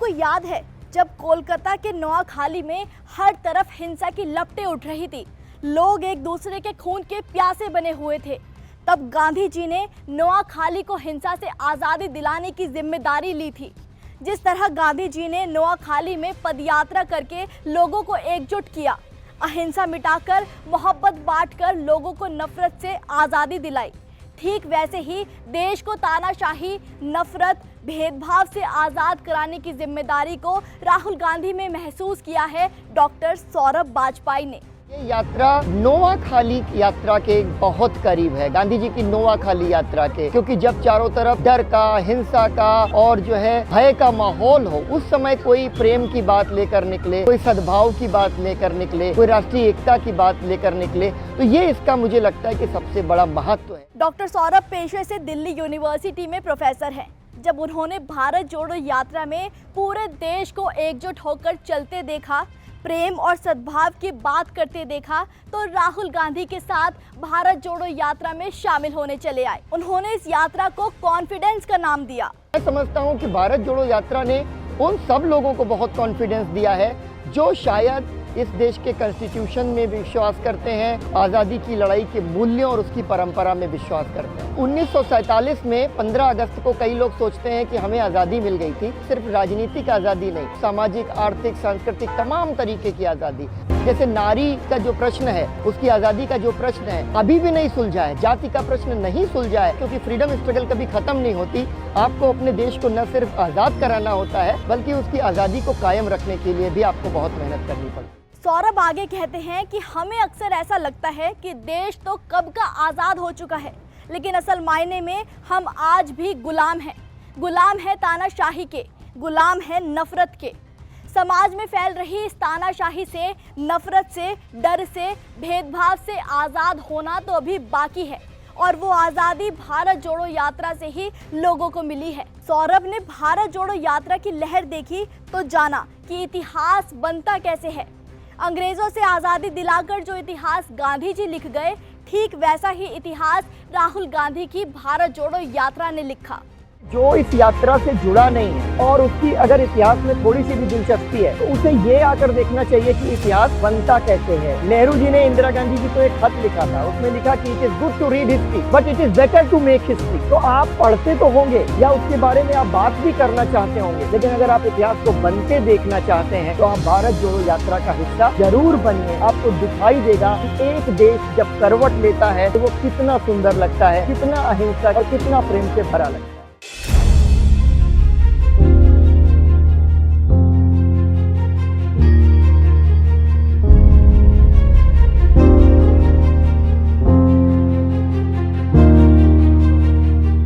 आपको याद है जब कोलकाता के नोआखाली में हर तरफ हिंसा की लपटें उठ रही थी, लोग एक दूसरे के खून के प्यासे बने हुए थे, तब गांधी जी ने नोआखाली को हिंसा से आज़ादी दिलाने की जिम्मेदारी ली थी। जिस तरह गांधी जी ने नोआखाली में पदयात्रा करके लोगों को एकजुट किया, अहिंसा मिटाकर मोहब्बत बांटकर लोगों को नफरत से आज़ादी दिलाई, ठीक वैसे ही देश को तानाशाही, नफरत, भेदभाव से आज़ाद कराने की जिम्मेदारी को राहुल गांधी में महसूस किया है डॉक्टर सौरभ वाजपेयी ने। ये यात्रा नोआखाली यात्रा के बहुत करीब है, गांधी जी की नोआखाली यात्रा के, क्योंकि जब चारों तरफ डर का, हिंसा का और जो है भय का माहौल हो, उस समय कोई प्रेम की बात लेकर निकले, कोई सद्भाव की बात लेकर निकले, कोई राष्ट्रीय एकता की बात लेकर निकले, तो ये इसका मुझे लगता है कि सबसे बड़ा महत्व है। डॉक्टर सौरभ पेशे से दिल्ली यूनिवर्सिटी में प्रोफेसर हैं। जब उन्होंने भारत जोड़ो यात्रा में पूरे देश को एकजुट होकर चलते देखा, प्रेम और सद्भाव की बात करते देखा, तो राहुल गांधी के साथ भारत जोड़ो यात्रा में शामिल होने चले आए। उन्होंने इस यात्रा को कॉन्फिडेंस का नाम दिया। मैं समझता हूँ कि भारत जोड़ो यात्रा ने उन सब लोगों को बहुत कॉन्फिडेंस दिया है जो शायद इस देश के कॉन्स्टिट्यूशन में विश्वास करते हैं, आज़ादी की लड़ाई के मूल्यों और उसकी परंपरा में विश्वास करते हैं। 1947 में 15 अगस्त को कई लोग सोचते हैं कि हमें आज़ादी मिल गई थी। सिर्फ राजनीतिक आज़ादी नहीं, सामाजिक, आर्थिक, सांस्कृतिक तमाम तरीके की आज़ादी। जैसे नारी का जो प्रश्न है, उसकी आज़ादी का जो प्रश्न है, अभी भी नहीं सुलझा है। जाति का प्रश्न नहीं सुलझा है, क्योंकि फ्रीडम स्ट्रगल कभी खत्म नहीं होती। आपको अपने देश को न सिर्फ आज़ाद कराना होता है, बल्कि उसकी आज़ादी को कायम रखने के लिए भी आपको बहुत मेहनत करनी पड़ती है। सौरभ आगे कहते हैं कि हमें अक्सर ऐसा लगता है कि देश तो कब का आज़ाद हो चुका है, लेकिन असल मायने में हम आज भी गुलाम हैं। गुलाम है तानाशाही के, गुलाम है नफरत के। समाज में फैल रही इस तानाशाही से, नफरत से, डर से, भेदभाव से आज़ाद होना तो अभी बाकी है, और वो आज़ादी भारत जोड़ो यात्रा से ही लोगों को मिली है। सौरभ ने भारत जोड़ो यात्रा की लहर देखी तो जाना कि इतिहास बनता कैसे है। अंग्रेजों से आज़ादी दिलाकर जो इतिहास गांधी जी लिख गए, ठीक वैसा ही इतिहास राहुल गांधी की भारत जोड़ो यात्रा ने लिखा। जो इस यात्रा से जुड़ा नहीं है और उसकी अगर इतिहास में थोड़ी सी भी दिलचस्पी है, तो उसे ये आकर देखना चाहिए कि इतिहास बनता कैसे है। नेहरू जी ने इंदिरा गांधी जी को एक खत लिखा था, उसमें लिखा कि it is good to read history but it is better to make history. तो आप पढ़ते तो होंगे या उसके बारे में आप बात भी करना चाहते होंगे, लेकिन अगर आप इतिहास को बनते देखना चाहते हैं तो आप भारत जोड़ो यात्रा का हिस्सा जरूर बनिए। आपको दिखाई देगा कि एक देश जब करवट लेता है तो वो कितना सुंदर लगता है, कितना अहिंसक और कितना प्रेम से भरा लगता है।